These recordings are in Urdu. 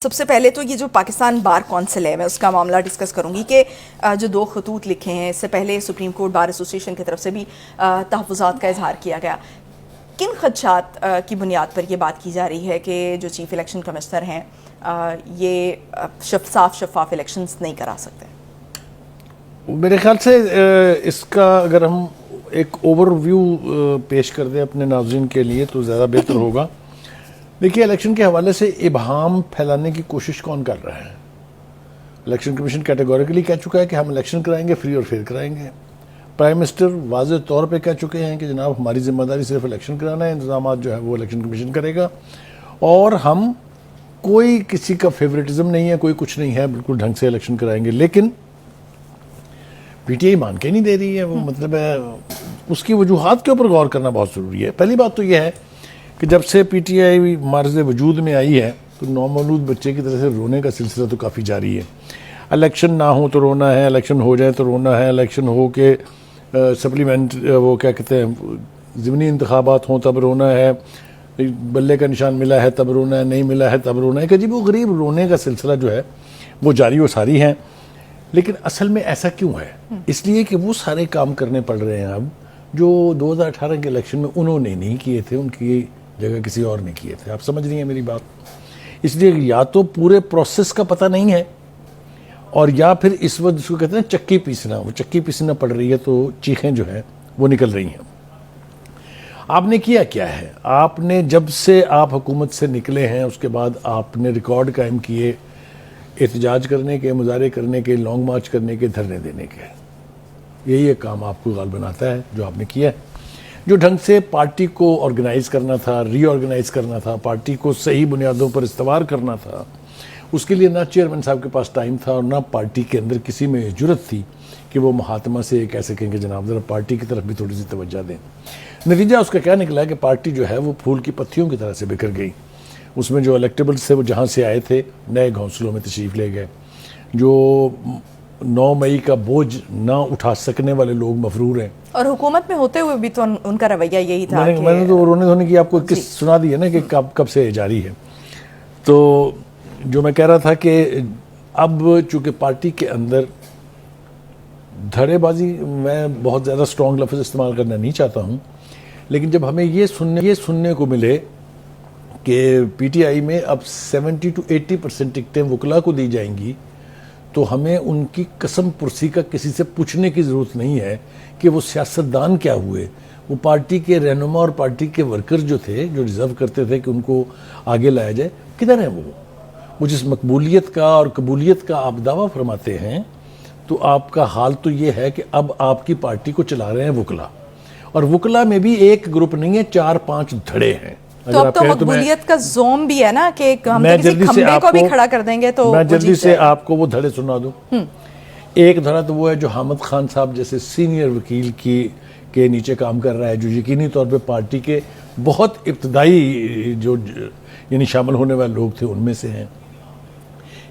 سب سے پہلے تو یہ جو پاکستان بار کونسل ہے میں اس کا معاملہ ڈسکس کروں گی کہ جو 2 خطوط لکھے ہیں اس سے پہلے سپریم کورٹ بار ایسوسی ایشن کی طرف سے بھی تحفظات کا اظہار کیا گیا. کن خدشات کی بنیاد پر یہ بات کی جا رہی ہے کہ جو چیف الیکشن کمشنر ہیں یہ شفاف الیکشنز نہیں کرا سکتے؟ میرے خیال سے اس کا اگر ہم ایک اوور ویو پیش کر دیں اپنے ناظرین کے لیے تو زیادہ بہتر ہوگا. دیکھیے الیکشن کے حوالے سے ابہام پھیلانے کی کوشش کون کر رہا ہے؟ الیکشن کمیشن کیٹیگوریکلی کہہ چکا ہے کہ ہم الیکشن کرائیں گے، فری اور فیئر کرائیں گے. پرائم منسٹر واضح طور پہ کہہ چکے ہیں کہ جناب ہماری ذمہ داری صرف الیکشن کرانا ہے، انتظامات جو ہے وہ الیکشن کمیشن کرے گا، اور ہم کوئی کسی کا فیوریٹزم نہیں ہے، کوئی کچھ نہیں ہے، بالکل ڈھنگ سے الیکشن کرائیں گے. لیکن پی ٹی آئی مان کے نہیں دے رہی ہے. وہ مطلب ہے اس کی وجوہات کے اوپر غور کرنا بہت ضروری ہے. پہلی بات تو یہ ہے کہ جب سے پی ٹی آئی معرض وجود میں آئی ہے تو نومولود بچے کی طرح سے رونے کا سلسلہ تو کافی جاری ہے. الیکشن نہ ہو تو رونا ہے، الیکشن ہو جائے تو رونا ہے، الیکشن ہو کے سپلیمنٹ وہ کیا کہتے ہیں ضمنی انتخابات ہوں تب رونا ہے، بلے کا نشان ملا ہے تب رونا ہے، نہیں ملا ہے تب رونا ہے. کہ عجیب و غریب رونے کا سلسلہ جو ہے وہ جاری و ساری ہے. لیکن اصل میں ایسا کیوں ہے؟ اس لیے کہ وہ سارے کام کرنے پڑ رہے ہیں اب جو 2018 کے الیکشن میں انہوں نے نہیں کیے تھے، ان کی جگہ کسی اور نے کیے تھے. آپ سمجھ رہی ہیں میری بات؟ اس لیے یا تو پورے پروسیس کا پتہ نہیں ہے، اور یا پھر اس وقت اس کو کہتے ہیں چکی پیسنا، وہ چکی پیسنا پڑ رہی ہے تو چیخیں جو ہیں وہ نکل رہی ہیں. آپ نے کیا ہے؟ آپ نے جب سے آپ حکومت سے نکلے ہیں اس کے بعد آپ نے ریکارڈ قائم کیے احتجاج کرنے کے، مظاہرے کرنے کے، لانگ مارچ کرنے کے، دھرنے دینے کے. یہی ایک کام آپ کو غالباً آتا ہے جو آپ نے کیا ہے. جو ڈھنگ سے پارٹی کو آرگنائز کرنا تھا، ری آرگنائز کرنا تھا، پارٹی کو صحیح بنیادوں پر استوار کرنا تھا، اس کے لیے نہ چیئرمین صاحب کے پاس ٹائم تھا اور نہ پارٹی کے اندر کسی میں جرت تھی کہ وہ مہاتما سے کہہ سکیں کہ جناب ذرا پارٹی کی طرف بھی تھوڑی سی توجہ دیں. نتیجہ اس کا کیا نکلا کہ پارٹی جو ہے وہ پھول کی پتیوں کی طرح سے بکھر گئی. اس میں جو الیکٹیبلز تھے وہ جہاں سے آئے تھے نئے گھونسلوں میں تشریف لے گئے. جو 9 مئی کا بوجھ نہ اٹھا سکنے والے لوگ مفرور ہیں. اور حکومت میں ہوتے ہوئے بھی تو ان کا رویہ یہی تھا. میں نے تو رونے دھونے کی آپ کو قصہ سنا دی ہے نا کہ کب سے جاری ہے. تو جو میں کہہ رہا تھا کہ اب چونکہ پارٹی کے اندر دھڑے بازی، میں بہت زیادہ سٹرونگ لفظ استعمال کرنا نہیں چاہتا ہوں، لیکن جب ہمیں یہ سننے کو ملے کہ پی ٹی آئی میں اب 70 to 80% ٹکٹیں وکلا کو دی جائیں گی، تو ہمیں ان کی قسم پرسی کا کسی سے پوچھنے کی ضرورت نہیں ہے کہ وہ سیاستدان کیا ہوئے. وہ پارٹی کے رہنما اور پارٹی کے ورکر جو تھے، جو ڈیزرو کرتے تھے کہ ان کو آگے لایا جائے، کدھر ہیں وہ جس مقبولیت کا اور قبولیت کا آپ دعویٰ فرماتے ہیں. تو آپ کا حال تو یہ ہے کہ اب آپ کی پارٹی کو چلا رہے ہیں وکلا، اور وکلا میں بھی ایک گروپ نہیں ہے، 4-5 دھڑے ہیں. تو اب تو مقبولیت کا زوم بھی ہے نا کہ ہم کسی کھمبے کو بھی کھڑا کر دیں گے. تو میں جلدی سے آپ کو وہ دھڑے سنا دوں. ایک دھڑا تو وہ ہے جو حامد خان صاحب جیسے سینئر وکیل کے نیچے کام کر رہا ہے، جو یقینی طور پہ پارٹی کے بہت ابتدائی جو یعنی شامل ہونے والے لوگ تھے ان میں سے ہیں.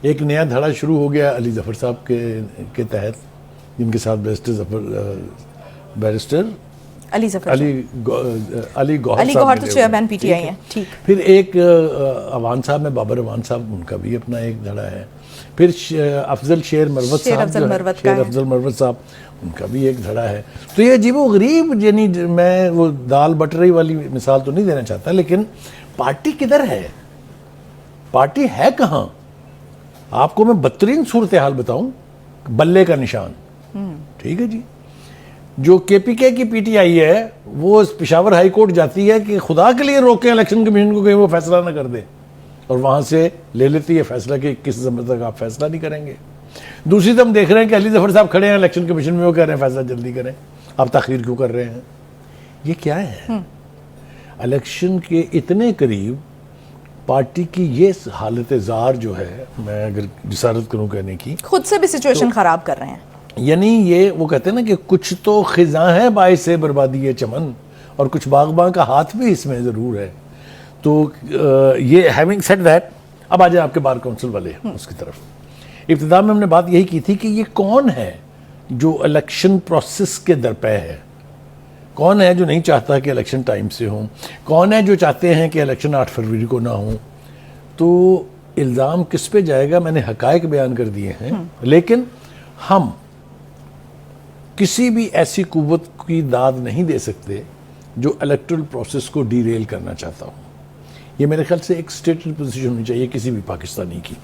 ایک نیا دھڑا شروع ہو گیا علی ظفر صاحب کے تحت، جن کے ساتھ بیرسٹر علی گوہر تو چیئرمین پی ٹی آئی ہیں. پھر ایک اوان صاحب میں بابر اوان صاحب، ان کا بھی اپنا ایک دھڑا ہے. پھر افضل شیر مروت صاحب، ان کا بھی ایک دھڑا ہے. تو یہ عجیب و غریب، یعنی میں وہ دال بٹری والی مثال تو نہیں دینا چاہتا، لیکن پارٹی کدھر ہے؟ پارٹی ہے کہاں؟ آپ کو میں بدترین صورتحال بتاؤں، بلے کا نشان. ٹھیک ہے جی، جو کے پی کے کی پی ٹی آئی ہے وہ پشاور ہائی کورٹ جاتی ہے کہ خدا کے لیے روکیں الیکشن کمیشن کو کہ وہ فیصلہ نہ کر دے، اور وہاں سے لے لیتی ہے فیصلہ کہ کس زمانے تک آپ فیصلہ نہیں کریں گے. دوسری طرف دیکھ رہے ہیں کہ علی ظفر صاحب کھڑے ہیں الیکشن کمیشن میں، وہ کہہ رہے ہیں فیصلہ جلدی کریں، آپ تاخیر کیوں کر رہے ہیں؟ یہ کیا ہے؟ الیکشن کے اتنے قریب پارٹی کی یہ حالت زار جو ہے، میں اگر جسارت کروں کہنے کی، خود سے بھی سچویشن خراب کر رہے ہیں. یعنی یہ وہ کہتے ہیں نا کہ کچھ تو خزاں ہے باعث بربادی چمن، اور کچھ باغباں کا ہاتھ بھی اس میں ضرور ہے. تو یہ ہیونگ سیڈ دیٹ، اب آ جائیں آپ کے بار کونسل والے اس کی طرف. ابتدا میں ہم نے بات یہی کی تھی کہ یہ کون ہے جو الیکشن پروسیس کے درپے ہے، کون ہے جو نہیں چاہتا کہ الیکشن ٹائم سے ہوں، کون ہے جو چاہتے ہیں کہ الیکشن 8 فروری کو نہ ہوں. تو الزام کس پہ جائے گا؟ میں نے حقائق بیان کر دیے ہیں، لیکن ہم کسی بھی ایسی قوت کی داد نہیں دے سکتے جو الیکٹرل پروسیس کو ڈی ریل کرنا چاہتا ہوں. یہ میرے خیال سے ایک اسٹیٹڈ پوزیشن ہونی چاہیے کسی بھی پاکستانی کی.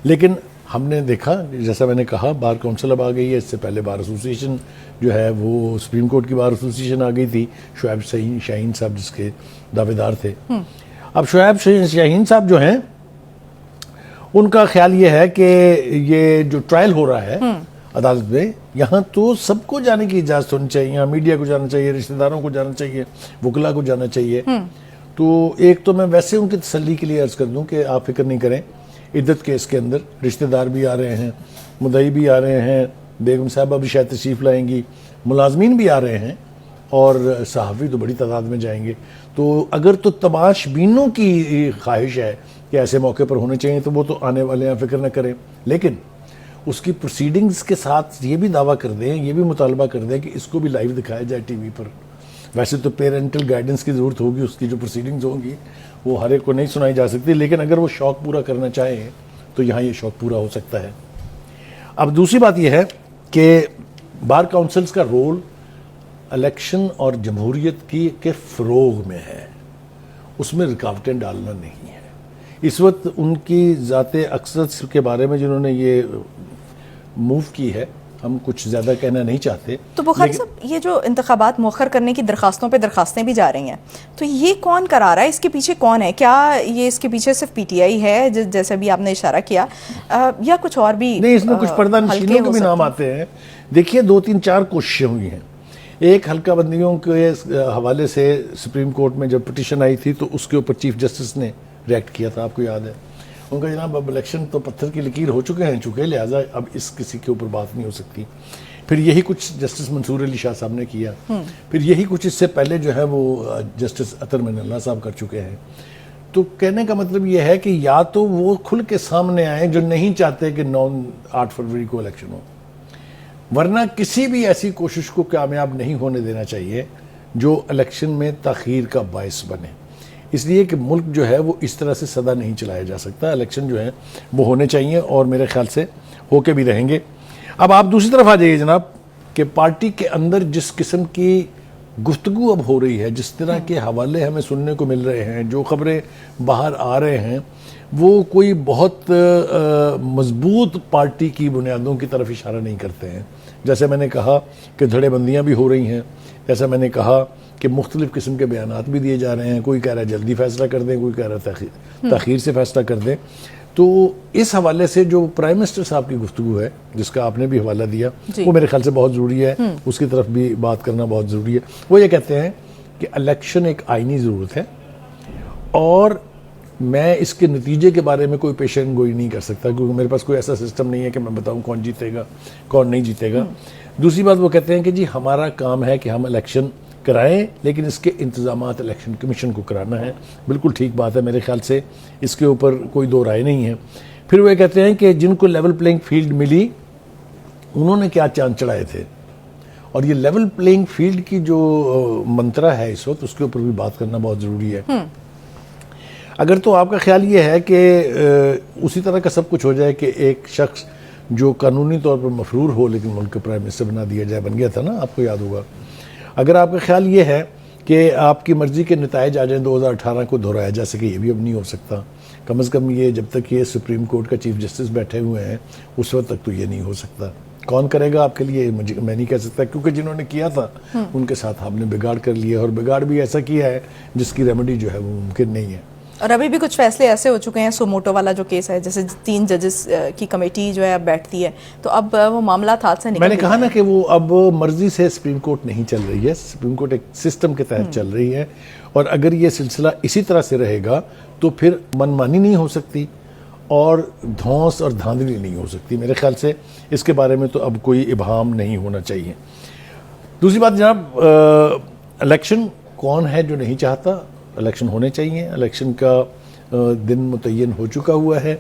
لیکن ہم نے دیکھا، جیسا میں نے کہا، بار کونسل اب آ گئی ہے. اس سے پہلے بار ایسوسیشن جو ہے وہ سپریم کورٹ کی بار ایسوسیشن آ گئی تھی، شعیب شاہین صاحب جس کے دعوے دار تھے. اب شعیب شاہین صاحب جو ہیں ان کا خیال یہ ہے کہ یہ جو ٹرائل ہو رہا ہے عدالت میں، یہاں تو سب کو جانے کی اجازت ہونی چاہیے. یہاں میڈیا کو جانا چاہیے، رشتہ داروں کو جانا چاہیے، وکلاء کو جانا چاہیے. تو ایک تو میں ویسے ان کی تسلی کے لیے عرض کر دوں کہ آپ فکر نہیں کریں، عدت کیس کے اندر رشتہ دار بھی آ رہے ہیں، مدعی بھی آ رہے ہیں، بیگم صاحبہ بھی شاید تشریف لائیں گی، ملازمین بھی آ رہے ہیں، اور صحافی تو بڑی تعداد میں جائیں گے. تو اگر تو تماش بینوں کی خواہش ہے کہ ایسے موقع پر ہونے چاہیے تو وہ تو آنے والے ہیں، فکر نہ کریں. لیکن اس کی پروسیڈنگز کے ساتھ یہ بھی دعویٰ کر دیں، یہ بھی مطالبہ کر دیں کہ اس کو بھی لائیو دکھایا جائے ٹی وی پر. ویسے تو پیرنٹل گائیڈنس کی ضرورت ہوگی، اس کی جو پروسیڈنگز ہوں گی وہ ہر ایک کو نہیں سنائی جا سکتی، لیکن اگر وہ شوق پورا کرنا چاہیں تو یہاں یہ شوق پورا ہو سکتا ہے. اب دوسری بات یہ ہے کہ بار کاؤنسلز کا رول الیکشن اور جمہوریت کے فروغ میں ہے، اس میں رکاوٹیں ڈالنا نہیں ہے. اس وقت ان کی ذات اقدس کے بارے میں جنہوں نے یہ موو کی ہے، ہم کچھ زیادہ کہنا نہیں چاہتے. تو بخاری صاحب، یہ جو انتخابات مؤخر کرنے کی درخواستوں پہ درخواستیں بھی جا رہی ہیں، تو یہ کون کرا رہا ہے؟ اس کے پیچھے کون ہے؟ کیا یہ اس کے پیچھے صرف پی ٹی آئی ہے جیسے بھی آپ نے اشارہ کیا، یا کچھ اور بھی؟ نہیں، اس میں کچھ پردہ نشینوں کے بھی نام آتے ہیں. دیکھیے 2-3-4 کوششیں ہوئی ہیں. ایک حلقہ بندیوں کے حوالے سے سپریم کورٹ میں جب پٹیشن آئی تھی تو اس کے اوپر چیف جسٹس نے ریئیکٹ کیا تھا، آپ کو یاد ہے. ان کا جناب اب الیکشن تو پتھر کی لکیر ہو چکے لہٰذا اب اس کسی کے اوپر بات نہیں ہو سکتی. پھر یہی کچھ جسٹس منصور علی شاہ صاحب نے کیا. پھر یہی کچھ اس سے پہلے جو ہے وہ جسٹس اطہر من اللہ صاحب کر چکے ہیں. تو کہنے کا مطلب یہ ہے کہ یا تو وہ کھل کے سامنے آئیں جو نہیں چاہتے کہ 8 فروری کو الیکشن ہو، ورنہ کسی بھی ایسی کوشش کو کامیاب نہیں ہونے دینا چاہیے جو الیکشن میں تاخیر کا باعث بنے. اس لیے کہ ملک جو ہے وہ اس طرح سے سدا نہیں چلایا جا سکتا. الیکشن جو ہے وہ ہونے چاہیے اور میرے خیال سے ہو کے بھی رہیں گے. اب آپ دوسری طرف آ جائیے جناب کہ پارٹی کے اندر جس قسم کی گفتگو اب ہو رہی ہے، جس طرح کے حوالے ہمیں سننے کو مل رہے ہیں، جو خبریں باہر آ رہے ہیں، وہ کوئی بہت مضبوط پارٹی کی بنیادوں کی طرف اشارہ نہیں کرتے ہیں. جیسے میں نے کہا کہ دھڑے بندیاں بھی ہو رہی ہیں، جیسا میں نے کہا کہ مختلف قسم کے بیانات بھی دیے جا رہے ہیں. کوئی کہہ رہا ہے جلدی فیصلہ کر دیں، کوئی کہہ رہا ہے تاخیر سے فیصلہ کر دیں. تو اس حوالے سے جو پرائم منسٹر صاحب کی گفتگو ہے جس کا آپ نے بھی حوالہ دیا، وہ میرے خیال سے بہت ضروری ہے، اس کی طرف بھی بات کرنا بہت ضروری ہے. وہ یہ کہتے ہیں کہ الیکشن ایک آئینی ضرورت ہے اور میں اس کے نتیجے کے بارے میں کوئی پیشن گوئی نہیں کر سکتا کیونکہ میرے پاس کوئی ایسا سسٹم نہیں ہے کہ میں بتاؤں کون جیتے گا کون نہیں جیتے گا. دوسری بات وہ کہتے ہیں کہ جی ہمارا کام ہے کہ ہم الیکشن کرائیں لیکن اس کے انتظامات الیکشن کمیشن کو کرانا ہے. بالکل ٹھیک بات ہے، میرے خیال سے اس کے اوپر کوئی دو رائے نہیں ہے. پھر وہ یہ کہتے ہیں کہ جن کو لیول پلینگ فیلڈ ملی انہوں نے کیا چاند چڑھائے تھے، اور یہ لیول پلینگ فیلڈ کی جو منترا ہے اس وقت اس کے اوپر بھی بات کرنا بہت ضروری ہے. اگر تو آپ کا خیال یہ ہے کہ اسی طرح کا سب کچھ ہو جائے کہ ایک شخص جو قانونی طور پر مفرور ہو لیکن ملک کا پرائم منسٹر بنا دیا جائے، بن گیا تھا نا، آپ کو یاد ہوگا. اگر آپ کا خیال یہ ہے کہ آپ کی مرضی کے نتائج آ جائیں 2018 کو دہرایا جا سکے، یہ بھی اب نہیں ہو سکتا. کم از کم یہ جب تک یہ سپریم کورٹ کا چیف جسٹس بیٹھے ہوئے ہیں اس وقت تک تو یہ نہیں ہو سکتا. کون کرے گا آپ کے لیے میں نہیں کہہ سکتا کیونکہ جنہوں نے کیا تھا ان کے ساتھ ہم نے بگاڑ کر لیا، اور بگاڑ بھی ایسا کیا ہے جس کی ریمیڈی جو ہے وہ ممکن نہیں ہے. اور ابھی بھی کچھ فیصلے ایسے ہو چکے ہیں، سوموٹو والا جو کیس ہے، جیسے 3 ججز کی کمیٹی جو ہے اب بیٹھتی ہے، تو اب وہ معاملات ہاتھ سے نکل میں نے کہا نا کہ وہ اب مرضی سے سپریم کورٹ نہیں چل رہی ہے، سپریم کورٹ ایک سسٹم کے تحت چل رہی ہے، اور اگر یہ سلسلہ اسی طرح سے رہے گا تو پھر من مانی نہیں ہو سکتی اور دھونس اور دھاندلی نہیں ہو سکتی. میرے خیال سے اس کے بارے میں تو اب کوئی ابہام نہیں ہونا چاہیے. دوسری بات جناب، الیکشن کون ہے جو نہیں چاہتا؟ الیکشن ہونے چاہیے. الیکشن کا دن متعین ہو چکا ہوا ہے.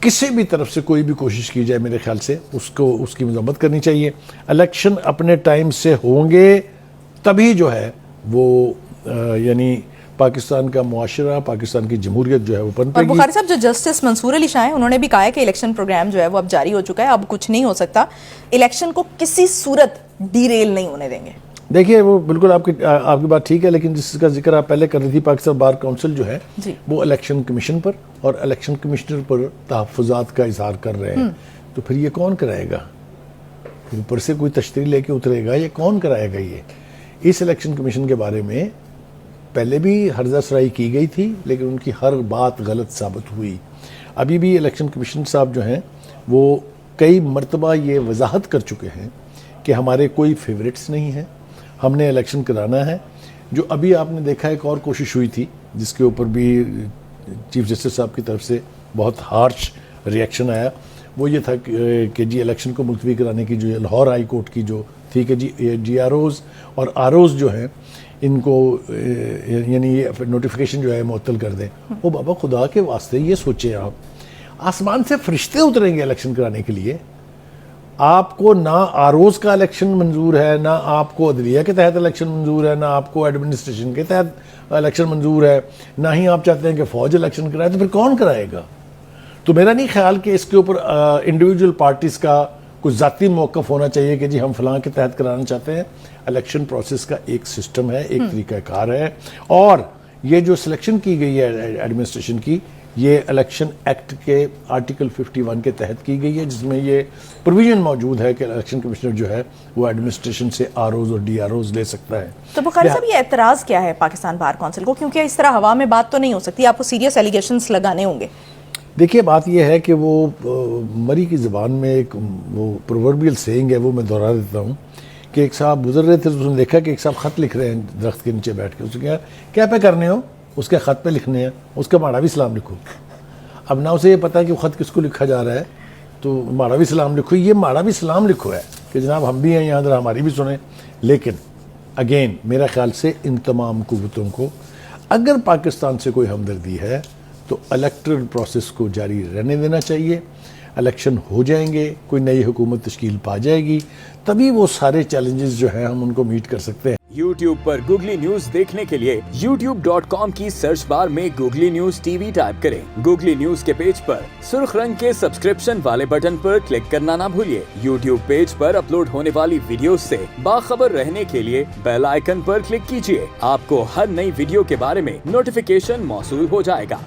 کسی بھی طرف سے کوئی بھی کوشش کی جائے میرے خیال سے اس کی مذمت کرنی چاہیے. الیکشن اپنے ٹائم سے ہوں گے تبھی جو ہے وہ یعنی پاکستان کا معاشرہ، پاکستان کی جمہوریت جو ہے وہ پنپے اور گی. بخاری صاحب جو جسٹس منصور علی شاہ ہیں انہوں نے بھی کہا ہے کہ الیکشن پروگرام جو ہے وہ اب جاری ہو چکا ہے، اب کچھ نہیں ہو سکتا، الیکشن کو کسی صورت ڈیریل نہیں ہونے دیں گے. دیکھیے وہ بالکل آپ کی بات ٹھیک ہے، لیکن جس کا ذکر آپ پہلے کر رہی تھی، پاکستان بار کونسل جو ہے وہ الیکشن کمیشن پر اور الیکشن کمشنر پر تحفظات کا اظہار کر رہے ہیں. تو پھر یہ کون کرائے گا؟ اوپر سے کوئی تشریح لے کے اترے گا؟ یہ کون کرائے گا؟ یہ اس الیکشن کمیشن کے بارے میں پہلے بھی ہرزہ سرائی کی گئی تھی، لیکن ان کی ہر بات غلط ثابت ہوئی. ابھی بھی الیکشن کمیشن صاحب جو ہیں وہ کئی مرتبہ یہ وضاحت کر چکے ہیں کہ ہمارے کوئی فیوریٹس نہیں ہیں، ہم نے الیکشن کرانا ہے. جو ابھی آپ نے دیکھا ایک اور کوشش ہوئی تھی جس کے اوپر بھی چیف جسٹس صاحب کی طرف سے بہت ہارش ریئیکشن آیا، وہ یہ تھا کہ جی الیکشن کو ملتوی کرانے کی جو لاہور ہائی کورٹ کی جو تھی کہ جی آر اوز اور آر اوز جو ہیں ان کو یعنی یہ نوٹیفیکیشن جو ہے معطل کر دیں. وہ بابا خدا کے واسطے یہ سوچیں، آپ آسمان سے فرشتے اتریں گے الیکشن کرانے کے لیے؟ آپ کو نہ آروز کا الیکشن منظور ہے، نہ آپ کو عدلیہ کے تحت الیکشن منظور ہے، نہ آپ کو ایڈمنسٹریشن کے تحت الیکشن منظور ہے، نہ ہی آپ چاہتے ہیں کہ فوج الیکشن کرائے. تو پھر کون کرائے گا؟ تو میرا نہیں خیال کہ اس کے اوپر انڈیویجول پارٹیز کا کچھ ذاتی موقف ہونا چاہیے کہ جی ہم فلاں کے تحت کرانا چاہتے ہیں. الیکشن پروسیس کا ایک سسٹم ہے، ایک طریقہ کار ہے، اور یہ جو سلیکشن کی گئی ہے ایڈمنسٹریشن کی، یہ الیکشن ایکٹ کے آرٹیکل 51 کے تحت کی گئی ہے، جس میں یہ پروویژن موجود ہے کہ الیکشن کمشنر جو ہے وہ ایڈمنسٹریشن سے آر اوز اور ڈی آر اوز لے سکتا ہے. تو بخاری صاحب یہ اعتراض کیا ہے پاکستان بار کونسل کو؟ کیونکہ اس طرح ہوا میں بات تو نہیں ہو سکتی، آپ کو سیریس ایلیگیشنز لگانے ہوں گے. دیکھیے بات یہ ہے کہ وہ مری کی زبان میں ایک وہ پرووربیل سینگ ہے، وہ میں دہرا دیتا ہوں کہ ایک صاحب گزر رہے تھے تو اس نے دیکھا کہ ایک صاحب خط لکھ رہے ہیں درخت کے نیچے بیٹھ کے. اس نے کہا کیا پہ کرنے ہو؟ اس کے خط پہ لکھنے ہیں. اس کا ماڑا بھی سلام لکھو. اب نہ اسے یہ پتہ ہے کہ وہ خط کس کو لکھا جا رہا ہے، تو ماڑا بھی سلام لکھو. یہ ماڑا بھی سلام لکھو ہے کہ جناب ہم بھی ہیں یہاں، ذرا ہماری بھی سنیں. لیکن اگین میرا خیال سے ان تمام قوتوں کو اگر پاکستان سے کوئی ہمدردی ہے تو الیکٹرل پروسیس کو جاری رہنے دینا چاہیے. الیکشن ہو جائیں گے، کوئی نئی حکومت تشکیل پا جائے گی، تبھی وہ سارے چیلنجز جو ہیں ہم ان کو میٹ کر سکتے ہیں. YouTube پر گوگلی نیوز دیکھنے کے لیے youtube.com کی سرچ بار میں googly news T V type کریں. گوگلی نیوز کے پیج پر سرخ رنگ کے سبسکرپشن والے بٹن پر کلک کرنا نہ بھولیے. YouTube پیج پر اپلوڈ ہونے والی ویڈیوز سے باخبر رہنے کے لیے بیل آئیکن پر کلک کیجیے. آپ کو ہر نئی ویڈیو کے بارے میں نوٹیفیکیشن موصول ہو جائے گا.